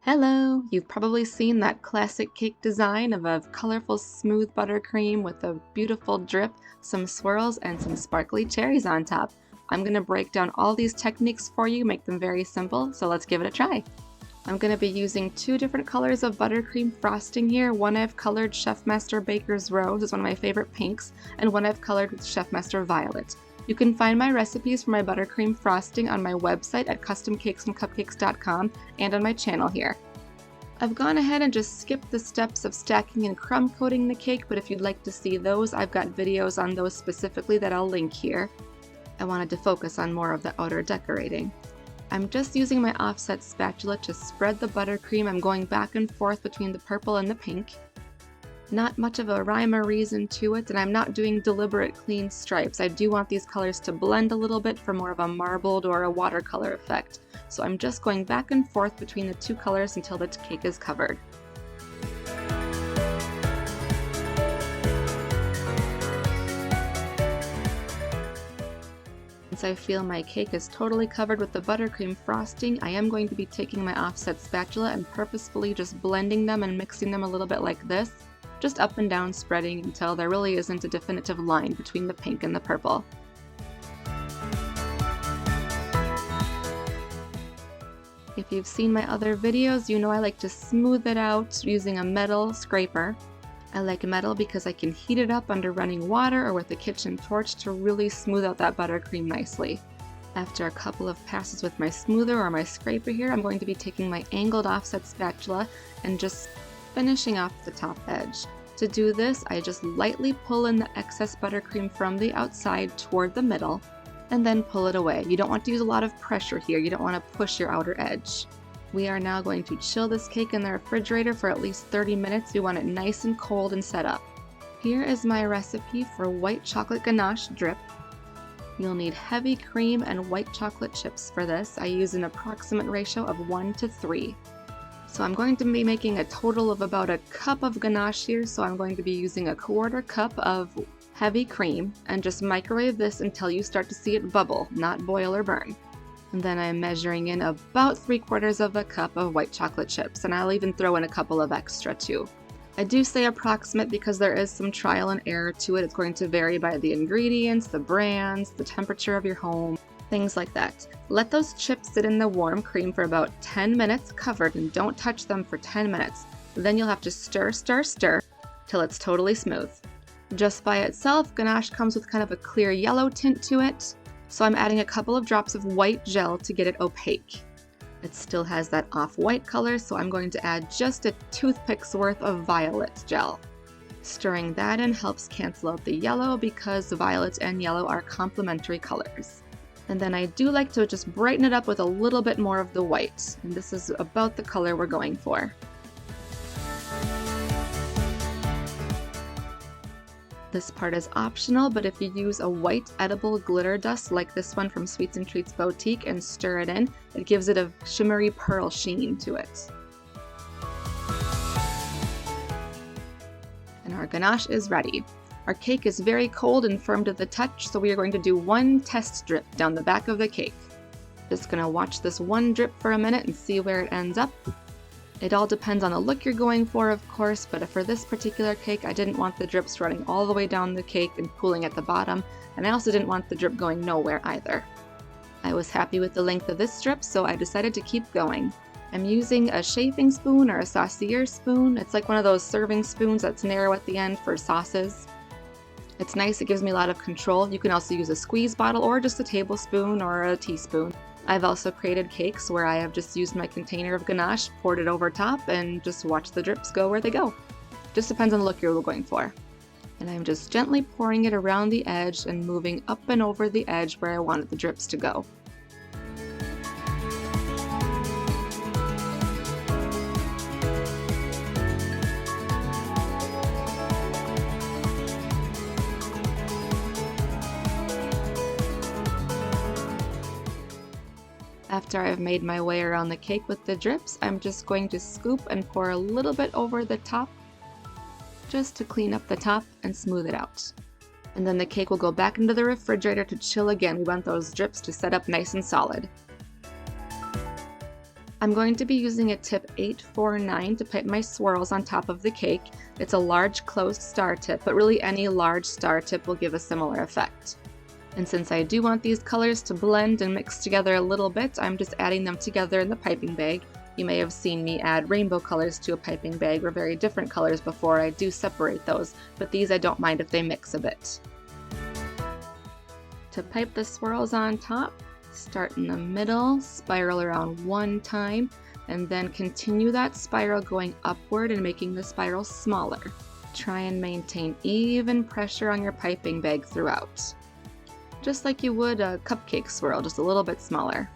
Hello! You've probably seen that classic cake design of a colorful smooth buttercream with a beautiful drip, some swirls, and some sparkly cherries on top. I'm going to break down all these techniques for you, make them very simple, so let's give it a try. I'm going to be using two different colors of buttercream frosting here. One I've colored Chef Master Baker's Rose, is one of my favorite pinks, and one I've colored with Chef Master Violet. You can find my recipes for my buttercream frosting on my website at customcakesandcupcakes.com and on my channel here. I've gone ahead and just skipped the steps of stacking and crumb coating the cake, but if you'd like to see those, I've got videos on those specifically that I'll link here. I wanted to focus on more of the outer decorating. I'm just using my offset spatula to spread the buttercream. I'm going back and forth between the purple and the pink. Not much of a rhyme or reason to it, and I'm not doing deliberate clean stripes. I do want these colors to blend a little bit for more of a marbled or a watercolor effect. So I'm just going back and forth between the two colors until the cake is covered. Once I feel my cake is totally covered with the buttercream frosting, I am going to be taking my offset spatula and purposefully just blending them and mixing them a little bit like this. Just up and down spreading until there really isn't a definitive line between the pink and the purple. If you've seen my other videos, you know I like to smooth it out using a metal scraper. I like metal because I can heat it up under running water or with a kitchen torch to really smooth out that buttercream nicely. After a couple of passes with my smoother or my scraper here, I'm going to be taking my angled offset spatula and just finishing off the top edge. To do this, I just lightly pull in the excess buttercream from the outside toward the middle, and then pull it away. You don't want to use a lot of pressure here. You don't want to push your outer edge. We are now going to chill this cake in the refrigerator for at least 30 minutes. We want it nice and cold and set up. Here is my recipe for white chocolate ganache drip. You'll need heavy cream and white chocolate chips for this. I use an approximate ratio of 1 to 3. So I'm going to be making a total of about a cup of ganache here, so I'm going to be using a 1/4 cup of heavy cream and just microwave this until you start to see it bubble, not boil or burn. And then I'm measuring in about 3/4 of a cup of white chocolate chips, and I'll even throw in a couple of extra too. I do say approximate because there is some trial and error to it. It's going to vary by the ingredients, the brands, the temperature of your home, things like that. Let those chips sit in the warm cream for about 10 minutes covered and don't touch them for 10 minutes. Then you'll have to stir, stir, stir till it's totally smooth. Just by itself, ganache comes with kind of a clear yellow tint to it, so I'm adding a couple of drops of white gel to get it opaque. It still has that off-white color, so I'm going to add just a toothpick's worth of violet gel. Stirring that in helps cancel out the yellow because violet and yellow are complementary colors. And then I do like to just brighten it up with a little bit more of the white, and this is about the color we're going for. This part is optional, but if you use a white edible glitter dust like this one from Sweets and Treats Boutique and stir it in, it gives it a shimmery pearl sheen to it. And our ganache is ready. Our cake is very cold and firm to the touch, so we are going to do one test drip down the back of the cake. Just gonna watch this one drip for a minute and see where it ends up. It all depends on the look you're going for, of course, but for this particular cake, I didn't want the drips running all the way down the cake and pooling at the bottom, and I also didn't want the drip going nowhere either. I was happy with the length of this strip, so I decided to keep going. I'm using a chafing spoon or a saucier spoon. It's like one of those serving spoons that's narrow at the end for sauces. It's nice, it gives me a lot of control. You can also use a squeeze bottle or just a tablespoon or a teaspoon. I've also created cakes where I have just used my container of ganache, poured it over top, and just watch the drips go where they go. Just depends on the look you're going for. And I'm just gently pouring it around the edge and moving up and over the edge where I wanted the drips to go. After I've made my way around the cake with the drips, I'm just going to scoop and pour a little bit over the top just to clean up the top and smooth it out. And then the cake will go back into the refrigerator to chill again. We want those drips to set up nice and solid. I'm going to be using a tip 849 to pipe my swirls on top of the cake. It's a large closed star tip, but really any large star tip will give a similar effect. And since I do want these colors to blend and mix together a little bit, I'm just adding them together in the piping bag. You may have seen me add rainbow colors to a piping bag or very different colors before. I do separate those, but these I don't mind if they mix a bit. To pipe the swirls on top, start in the middle, spiral around one time, and then continue that spiral going upward and making the spiral smaller. Try and maintain even pressure on your piping bag throughout. Just like you would a cupcake swirl, just a little bit smaller.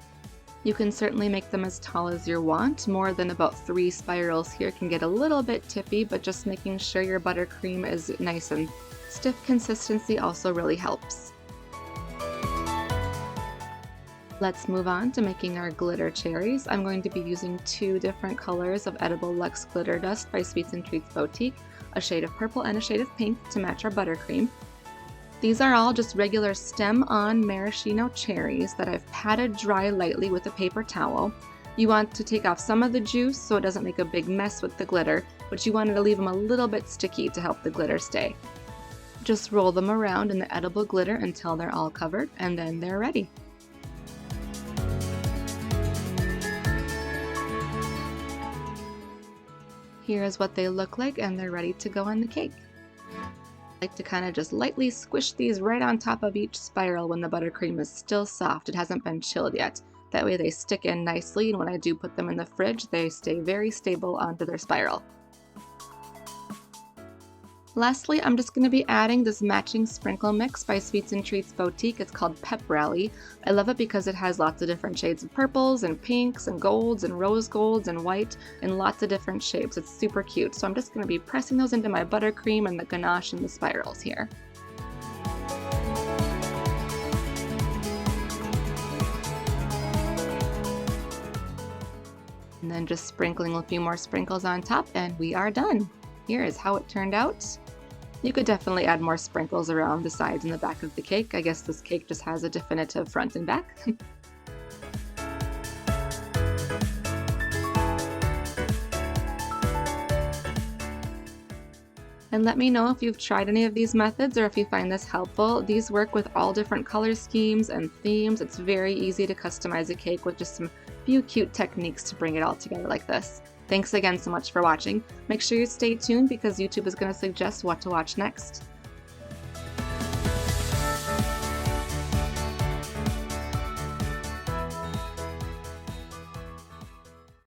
You can certainly make them as tall as you want. More than about 3 spirals here can get a little bit tippy, but just making sure your buttercream is nice and stiff consistency also really helps. Let's move on to making our glitter cherries. I'm going to be using 2 different colors of edible Luxe glitter dust by Sweets and Treats Boutique, a shade of purple and a shade of pink to match our buttercream. These are all just regular stem-on maraschino cherries that I've patted dry lightly with a paper towel. You want to take off some of the juice so it doesn't make a big mess with the glitter, but you wanted to leave them a little bit sticky to help the glitter stay. Just roll them around in the edible glitter until they're all covered, and then they're ready. Here's what they look like, and they're ready to go on the cake. I like to kind of just lightly squish these right on top of each spiral when the buttercream is still soft. It hasn't been chilled yet. That way they stick in nicely, and when I do put them in the fridge, they stay very stable onto their spiral. Lastly, I'm just going to be adding this matching sprinkle mix by Sweets and Treats Boutique. It's called Pep Rally. I love it because it has lots of different shades of purples and pinks and golds and rose golds and white and lots of different shapes. It's super cute. So I'm just going to be pressing those into my buttercream and the ganache and the spirals here. And then just sprinkling a few more sprinkles on top, and we are done. Here is how it turned out. You could definitely add more sprinkles around the sides and the back of the cake. I guess this cake just has a definitive front and back. And let me know if you've tried any of these methods or if you find this helpful. These work with all different color schemes and themes. It's very easy to customize a cake with just some few cute techniques to bring it all together like this. Thanks again so much for watching. Make sure you stay tuned because YouTube is going to suggest what to watch next.